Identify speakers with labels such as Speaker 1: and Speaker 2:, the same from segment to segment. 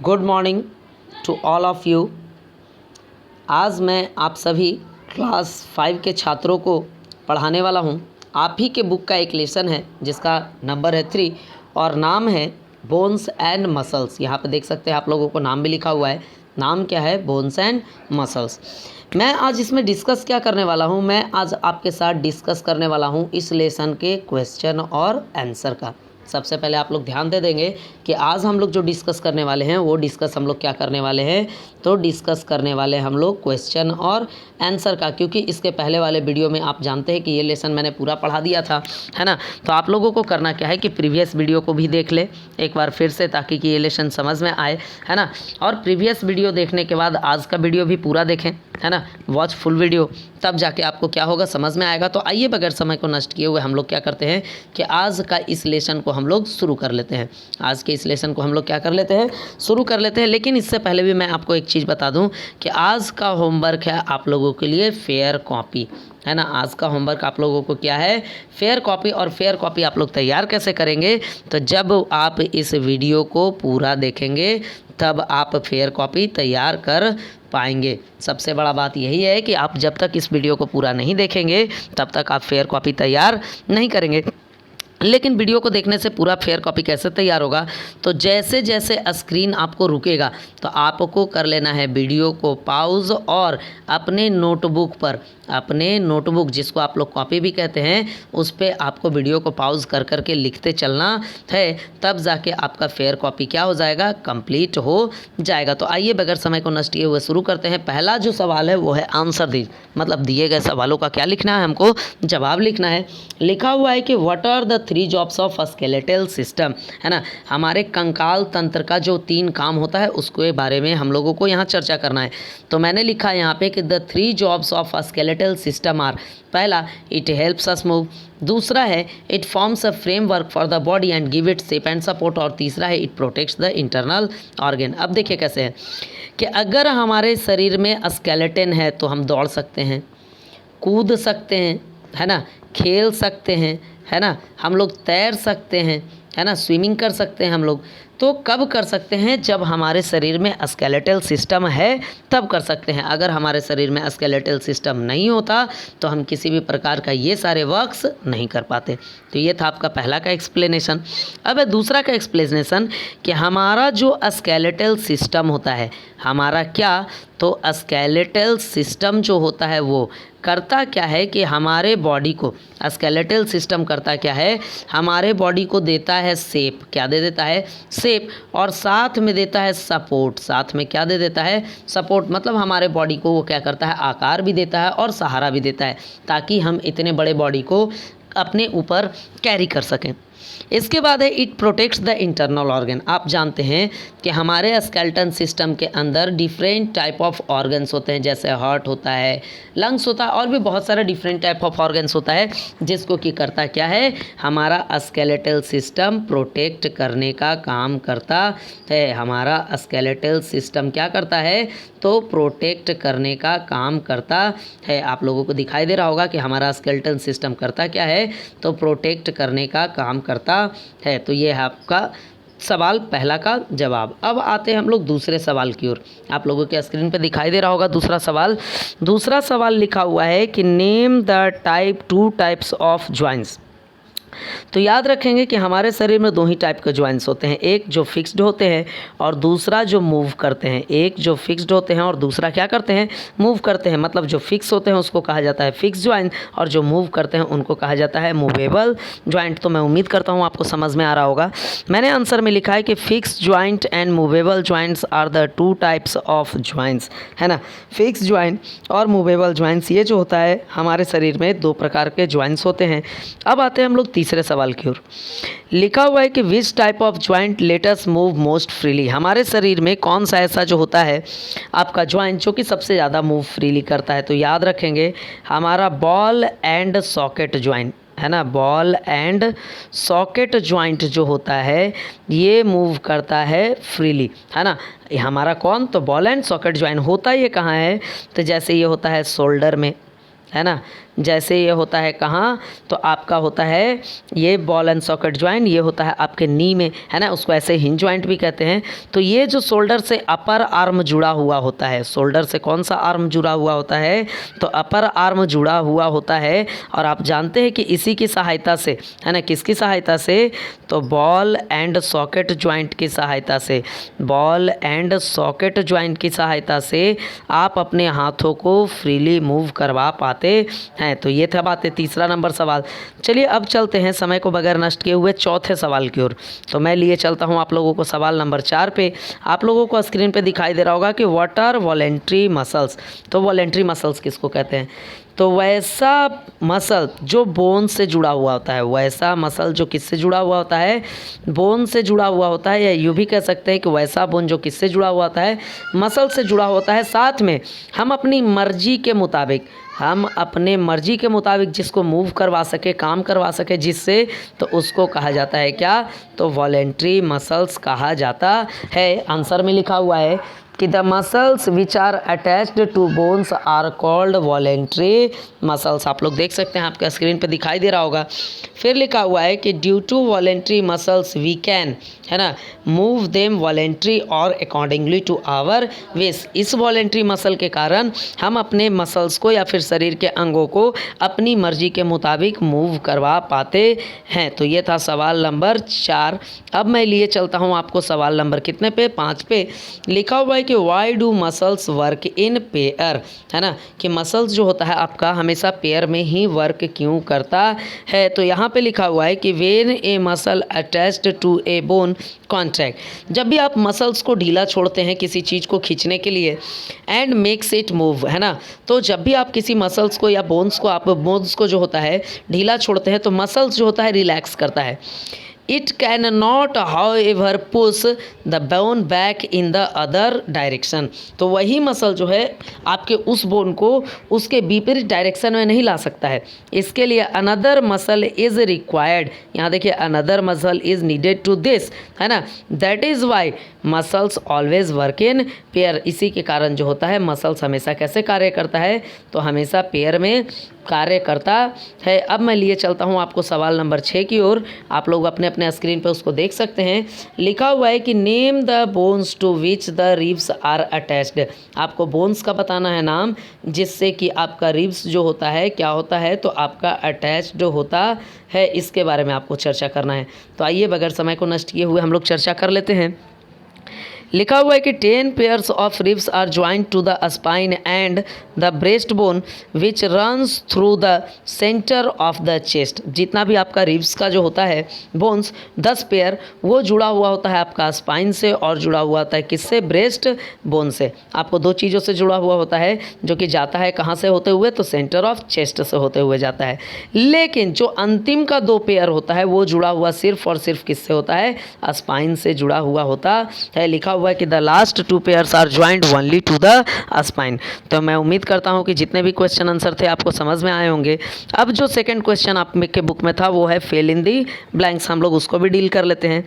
Speaker 1: Good morning to all of you. आज मैं आप सभी क्लास 5 के छात्रों को पढ़ाने वाला हूँ। आप ही के बुक का एक लेसन है जिसका नंबर है 3 और नाम है बोन्स एंड मसल्स। यहाँ पे देख सकते हैं आप लोगों को नाम भी लिखा हुआ है। नाम क्या है? Bones and muscles. मैं आज इसमें डिस्कस क्या करने वाला हूँ? मैं आज आपके साथ डिस्कस करने वाला हूँ इस लेसन के क्वेश्चन और आंसर का। सबसे पहले आप लोग ध्यान दे देंगे कि आज हम लोग जो डिस्कस करने वाले हैं वो डिस्कस हम लोग क्या करने वाले हैं, तो डिस्कस करने वाले हम लोग क्वेश्चन और आंसर का। क्योंकि इसके पहले वाले वीडियो में आप जानते हैं कि ये लेसन मैंने पूरा पढ़ा दिया था, है ना। तो आप लोगों को करना क्या है कि प्रीवियस वीडियो को भी देख ले एक बार फिर से, ताकि कि ये लेसन समझ में आए, है ना। और प्रीवियस वीडियो देखने के बाद आज का वीडियो भी पूरा देखें, है ना। वॉच फुल वीडियो, तब जाके आपको क्या होगा, समझ में आएगा। तो आइए बगैर समय को नष्ट किए हुए हम लोग क्या करते हैं कि आज का इस लेसन को हम लोग शुरू कर लेते हैं। आज के इस लेसन को हम लोग क्या कर लेते हैं, शुरू कर लेते हैं। लेकिन इससे पहले भी मैं आपको एक चीज़ बता दूं कि आज का होमवर्क है आप लोगों के लिए फेयर कॉपी, है ना। आज का होमवर्क आप लोगों को क्या है, फेयर कॉपी। और फेयर कॉपी आप लोग तैयार कैसे करेंगे, तो जब आप इस वीडियो को पूरा देखेंगे तब आप फेयर कॉपी तैयार कर पाएंगे। सबसे बड़ा बात यही है कि आप जब तक इस वीडियो को पूरा नहीं देखेंगे तब तक आप फेयर कॉपी तैयार नहीं करेंगे। लेकिन वीडियो को देखने से पूरा फेयर कॉपी कैसे तैयार होगा, तो जैसे जैसे स्क्रीन आपको रुकेगा तो आपको कर लेना है वीडियो को पॉज और अपने नोटबुक जिसको आप लोग कॉपी भी कहते हैं, उस पर आपको वीडियो को पॉज कर करके लिखते चलना है। तब जाके आपका फेयर कॉपी क्या हो जाएगा, कंप्लीट हो जाएगा। तो आइए बगैर समय को नष्ट किए हुए शुरू करते हैं। पहला जो सवाल है वो है आंसर दी, मतलब दिए गए सवालों का क्या लिखना है, हमको जवाब लिखना है। लिखा हुआ है कि what are the 3 jobs of skeletal system, है ना। हमारे कंकाल तंत्र का जो 3 काम होता है उसके बारे में हम लोगों को यहाँ चर्चा करना है। तो मैंने लिखा यहाँ पे कि the 3 jobs of skeletal system are, पहला इट हेल्प्स अस मूव, दूसरा है it forms a framework for the body and give it shape and support, और तीसरा है it protects the internal organ. अब देखिए कैसे है कि अगर हमारे शरीर में स्केलेटन है तो हम दौड़ सकते हैं, कूद सकते हैं, है ना, खेल सकते हैं, है ना, हम लोग तैर सकते हैं, है ना, स्विमिंग कर सकते हैं हम लोग। तो कब कर सकते हैं, जब हमारे शरीर में स्केलेटल सिस्टम है तब कर सकते हैं। अगर हमारे शरीर में स्केलेटल सिस्टम नहीं होता तो हम किसी भी प्रकार का ये सारे वर्क्स नहीं कर पाते। तो ये था आपका पहला का एक्सप्लेनेशन। अब है दूसरा का एक्सप्लेनेशन कि हमारा जो स्केलेटल सिस्टम होता है, हमारा क्या, तो स्केलेटल सिस्टम जो होता है वो करता क्या है कि हमारे बॉडी को, स्केलेटल सिस्टम करता क्या है, हमारे बॉडी को देता है शेप। क्या दे देता है? शेप। और साथ में देता है सपोर्ट। साथ में क्या दे देता है? सपोर्ट। मतलब हमारे बॉडी को वो क्या करता है, आकार भी देता है और सहारा भी देता है, ताकि हम इतने बड़े बॉडी को अपने ऊपर कैरी कर सकें। इसके बाद है it protects the internal organ. आप जानते हैं कि हमारे स्केलेटन सिस्टम के अंदर डिफरेंट टाइप ऑफ ऑर्गन्स होते हैं, जैसे हार्ट होता है, लंग्स होता है, और भी बहुत सारे डिफरेंट टाइप ऑफ ऑर्गन्स होता है, जिसको कि करता क्या है, हमारा स्केलेटल सिस्टम प्रोटेक्ट करने का काम करता है। हमारा स्केलेटल सिस्टम क्या करता है, तो प्रोटेक्ट करने का काम करता है। आप लोगों को दिखाई दे रहा होगा कि हमारा स्केलेटल सिस्टम करता क्या है, तो प्रोटेक्ट करने का काम करता है। तो ये है आपका सवाल पहला का जवाब। अब आते हैं हम लोग दूसरे सवाल की ओर। आप लोगों के स्क्रीन पे दिखाई दे रहा होगा दूसरा सवाल। दूसरा सवाल लिखा हुआ है कि name the 2 types of joints. तो याद रखेंगे कि हमारे शरीर में 2 ही टाइप के जॉइंट्स होते हैं, एक जो फिक्स्ड होते हैं और दूसरा जो मूव करते हैं। एक जो फिक्स्ड होते हैं और दूसरा क्या करते हैं, मूव करते हैं। मतलब जो फिक्स होते हैं उसको कहा जाता है फिक्स जॉइंट, और जो मूव करते हैं उनको कहा जाता है मूवेबल जॉइंट। तो मैं उम्मीद करता हूँ आपको समझ में आ रहा होगा। मैंने आंसर में लिखा है कि fix joint and movable joints are the 2 types of joints, है ना। फिक्स जॉइंट और मूवेबल जॉइंट्स, ये जो होता है हमारे शरीर में 2 प्रकार के जॉइंट्स होते हैं। अब आते हैं हम लोग तीसरे सवाल की ओर। लिखा हुआ है कि which type of joint let us move most freely. हमारे शरीर में कौन सा ऐसा जो होता है आपका जॉइंट जो कि सबसे ज़्यादा मूव फ्रीली करता है, तो याद रखेंगे हमारा बॉल एंड सॉकेट जॉइंट, है ना। बॉल एंड सॉकेट जॉइंट जो होता है ये मूव करता है फ्रीली, है ना। हमारा कौन, तो बॉल एंड सॉकेट जॉइंट होता ये कहाँ है, तो जैसे ये होता है शोल्डर में, है ना, जैसे ये होता है कहाँ, तो आपका होता है ये बॉल एंड सॉकेट ज्वाइंट, ये होता है आपके नी में, है ना, उसको ऐसे हिंज ज्वाइंट भी कहते हैं। तो ये जो शोल्डर से अपर आर्म जुड़ा हुआ होता है, शोल्डर से कौन सा आर्म जुड़ा हुआ होता है, तो अपर आर्म जुड़ा हुआ होता है। और आप जानते हैं कि इसी की सहायता से, है ना, किसकी सहायता से, तो बॉल एंड सॉकेट ज्वाइंट की सहायता से, बॉल एंड सॉकेट ज्वाइंट की सहायता से आप अपने हाथों को फ्रीली मूव करवा पाते हैं। तो ये था बात है, तीसरा नंबर सवाल। चलिए अब चलते हैं समय को बगैर नष्ट किए हुए चौथे सवाल की ओर। तो मैं लिए चलता हूँ आप लोगों को सवाल नंबर 4 पे। आप लोगों को स्क्रीन पे दिखाई दे रहा होगा कि व्हाट आर वॉलेंट्री मसल्स। तो वॉलेंट्री मसल्स किसको कहते हैं, तो वैसा मसल जो बोन से जुड़ा हुआ होता है, वैसा मसल जो किससे जुड़ा हुआ होता है, बोन से जुड़ा हुआ होता है, या यूँ भी कह सकते हैं कि वैसा बोन जो किससे जुड़ा हुआ होता है, मसल से जुड़ा होता है। साथ में हम अपनी मर्जी के मुताबिक, हम अपने मर्जी के मुताबिक जिसको मूव करवा सके, काम करवा सके जिससे, तो उसको कहा जाता है क्या, तो वॉलेंट्री मसल्स कहा जाता है। आंसर में लिखा हुआ है कि the muscles which are attached to bones are called voluntary muscles. आप लोग देख सकते हैं, आपके स्क्रीन पे दिखाई दे रहा होगा। फिर लिखा हुआ है कि due to voluntary muscles we can, है ना, मूव देम वॉलेंट्री और अकॉर्डिंगली टू आवर विश। इस वॉलेंट्री मसल के कारण हम अपने मसल्स को या फिर शरीर के अंगों को अपनी मर्जी के मुताबिक मूव करवा पाते हैं। तो ये था सवाल नंबर 4। अब मैं लिए चलता हूँ आपको सवाल नंबर कितने पे, 5 पे। लिखा हुआ है कि why do muscles work in pair, है ना, कि मसल्स जो होता है आपका हमेशा पेयर में ही वर्क क्यों करता है। तो यहाँ पे लिखा हुआ है कि when a muscle attached to a bone contract, जब भी आप मसल्स को ढीला छोड़ते हैं किसी चीज़ को खींचने के लिए, एंड मेक्स इट मूव, है ना, तो जब भी आप किसी मसल्स को या बोन्स को, आप बोन्स को जो होता है ढीला छोड़ते हैं, तो मसल्स जो होता है रिलैक्स करता है। It can not how ever push the bone back in the other direction, तो वही मसल जो है आपके उस बोन को उसके विपरीत डायरेक्शन में नहीं ला सकता है। इसके लिए अनदर मसल इज़ रिक्वायर्ड, यहाँ देखिए another muscle is needed to this, है ना, that is why muscles always work in pair. इसी के कारण जो होता है मसल्स हमेशा कैसे कार्य करता है, तो हमेशा पेयर में कार्य करता है। अब मैं लिए चलता हूँ आपको सवाल नंबर 6 की ओर। आप लोग अपने अपने स्क्रीन पे उसको देख सकते हैं। लिखा हुआ है कि name the bones to which the ribs are attached. आपको बोन्स का बताना है नाम, जिससे कि आपका रिब्स जो होता है क्या होता है, तो आपका अटैच्ड होता है। इसके बारे में आपको चर्चा करना है। तो आइए बगैर समय को नष्ट किए हुए हम लोग चर्चा कर लेते हैं। लिखा हुआ है कि 10 pairs of ribs are joint to the spine and the breast bone which runs through the centre of the chest. जितना भी आपका रिब्स का जो होता है बोन्स 10 पेयर, वो जुड़ा हुआ होता है आपका स्पाइन से और जुड़ा हुआ होता है किससे, ब्रेस्ट बोन से। आपको 2 चीज़ों से जुड़ा हुआ होता है, जो कि जाता है कहाँ से होते हुए, तो सेंटर ऑफ चेस्ट से होते हुए जाता है। लेकिन जो अंतिम का 2 पेयर होता है वो जुड़ा हुआ सिर्फ और सिर्फ किससे होता है, स्पाइन से जुड़ा हुआ होता है। लिखा हुआ है कि the last 2 pairs are joint only to the spine. तो मैं उम्मीद करता हूं कि जितने भी क्वेश्चन आंसर थे आपको समझ में आए होंगे। अब जो सेकंड क्वेश्चन आप के बुक में था वो है फिल इन दी ब्लैंक्स, हम लोग उसको भी डील कर लेते हैं।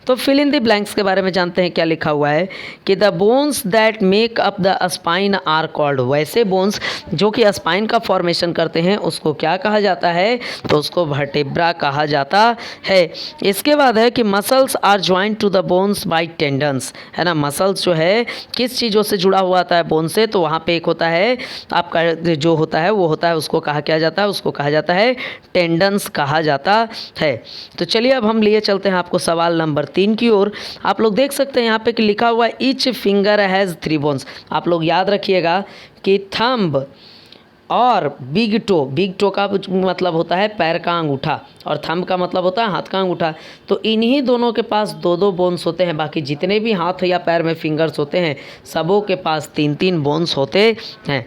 Speaker 1: तो फिल इन दी ब्लैंक्स के बारे में जानते हैं। क्या लिखा हुआ है कि the bones that make up the spine are called, वैसे बोन्स जो कि स्पाइन का फॉर्मेशन करते हैं उसको क्या कहा जाता है, तो उसको वर्टेब्रा कहा जाता है। इसके बाद है कि muscles are joint to the bones by tendons, है ना, मसल्स जो है किस चीज़ों से जुड़ा हुआ आता है, बोन से। तो वहाँ पे एक होता है आपका जो होता है वो होता है, उसको कहा क्या जाता है, उसको कहा जाता है टेंडन्स कहा जाता है। तो चलिए अब हम लिए चलते हैं आपको सवाल नंबर 3 की ओर। आप लोग देख सकते हैं यहाँ पे कि लिखा हुआ है ईच फिंगर हैज़ 3 बोन्स। आप लोग याद रखिएगा कि थंब और बिग टो का मतलब होता है पैर का अंगूठा, और थंब का मतलब होता है हाथ का अंगूठा। तो इन्हीं दोनों के पास 2-2 बोन्स होते हैं। बाकी जितने भी हाथ या पैर में फिंगर्स होते हैं सबों के पास 3-3 बोन्स होते हैं।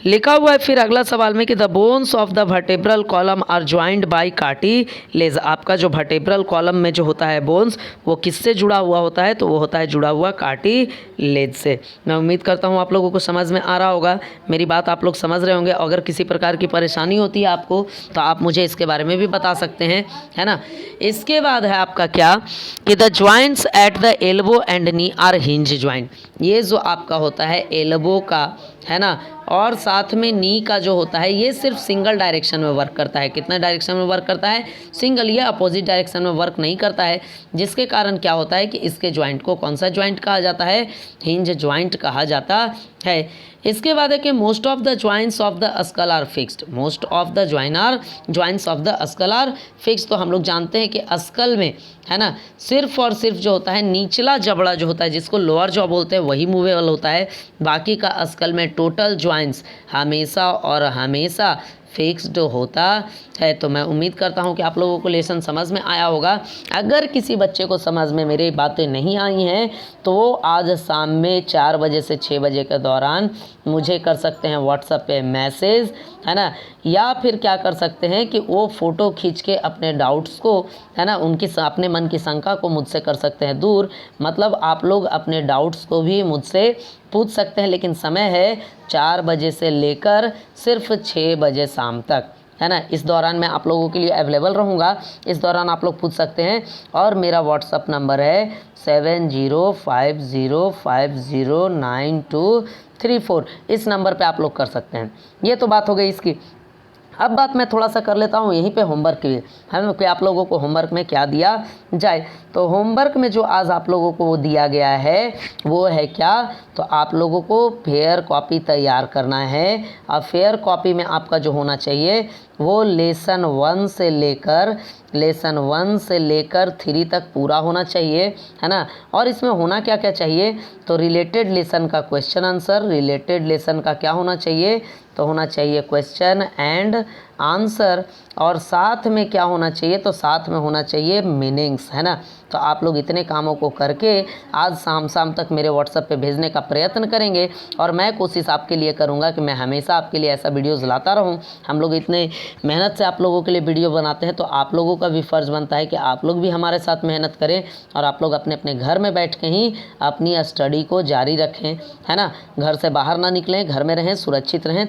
Speaker 1: लिखा हुआ है फिर अगला सवाल में कि the bones of the vertebral column are joint by cartilage. आपका जो वर्टेब्रल कॉलम में जो होता है बोन्स वो किससे जुड़ा हुआ होता है, तो वो होता है जुड़ा हुआ कार्टिलेज से। मैं उम्मीद करता हूँ आप लोगों को समझ में आ रहा होगा, मेरी बात आप लोग समझ रहे होंगे। अगर किसी प्रकार की परेशानी होती है आपको तो आप मुझे इसके बारे में भी बता सकते हैं, है ना। इसके बाद है आपका क्या कि the joints at the elbow and knee are hinge joint. ये जो आपका होता है एल्बो का, है ना, और साथ में नी का जो होता है ये सिर्फ सिंगल डायरेक्शन में वर्क करता है। कितना डायरेक्शन में वर्क करता है? सिंगल। ये अपोजिट डायरेक्शन में वर्क नहीं करता है, जिसके कारण क्या होता है कि इसके ज्वाइंट को कौन सा ज्वाइंट कहा जाता है? हिंज ज्वाइंट कहा जाता है। इसके बाद है कि most of the joints of the skull are fixed. Most of the joints of the skull are fixed. तो हम लोग जानते हैं कि स्कल में है ना सिर्फ और सिर्फ जो होता है निचला जबड़ा जो होता है जिसको लोअर जॉ बोलते हैं वही मूवेबल होता है। बाकी का स्कल में टोटल ज्वाइंट्स हमेशा और हमेशा फिक्स्ड होता है। तो मैं उम्मीद करता हूँ कि आप लोगों को लेसन समझ में आया होगा। अगर किसी बच्चे को समझ में मेरी बातें नहीं आई हैं तो वो आज शाम में 4 बजे से 6 बजे के दौरान मुझे कर सकते हैं व्हाट्सएप पे मैसेज, है ना, या फिर क्या कर सकते हैं कि वो फ़ोटो खींच के अपने डाउट्स को, है ना, उनकी अपने मन की शंका को मुझसे कर सकते हैं दूर। मतलब आप लोग अपने डाउट्स को भी मुझसे पूछ सकते हैं, लेकिन समय है 4 बजे से लेकर सिर्फ 6 बजे शाम तक, है ना। इस दौरान मैं आप लोगों के लिए अवेलेबल रहूँगा। इस दौरान आप लोग पूछ सकते हैं। और मेरा व्हाट्सअप नंबर है 7050092334। इस नंबर पे आप लोग कर सकते हैं। ये तो बात हो गई इसकी। अब बात मैं थोड़ा सा कर लेता हूँ यहीं पे होमवर्क की, है ना, कि आप लोगों को होमवर्क में क्या दिया जाए। तो होमवर्क में जो आज आप लोगों को वो दिया गया है वो है क्या? तो आप लोगों को फेयर कॉपी तैयार करना है। और फेयर कॉपी में आपका जो होना चाहिए वो लेसन 1 से लेकर 3 तक पूरा होना चाहिए, है ना। और इसमें होना क्या क्या चाहिए? तो रिलेटेड लेसन का क्वेश्चन आंसर। रिलेटेड लेसन का क्या होना चाहिए? तो होना चाहिए क्वेश्चन एंड आंसर। और साथ में क्या होना चाहिए? तो साथ में होना चाहिए मीनिंग्स, है ना। तो आप लोग इतने कामों को करके आज शाम तक मेरे व्हाट्सएप पे भेजने का प्रयत्न करेंगे। और मैं कोशिश आपके लिए करूँगा कि मैं हमेशा आपके लिए ऐसा वीडियोज़ लाता रहूँ। हम लोग इतने मेहनत से आप लोगों के लिए वीडियो बनाते हैं, तो आप लोगों का भी फ़र्ज़ बनता है कि आप लोग भी हमारे साथ मेहनत करें और आप लोग अपने अपने घर में बैठ के ही अपनी स्टडी को जारी रखें, है ना। घर से बाहर ना निकलें, घर में रहें, सुरक्षित रहें।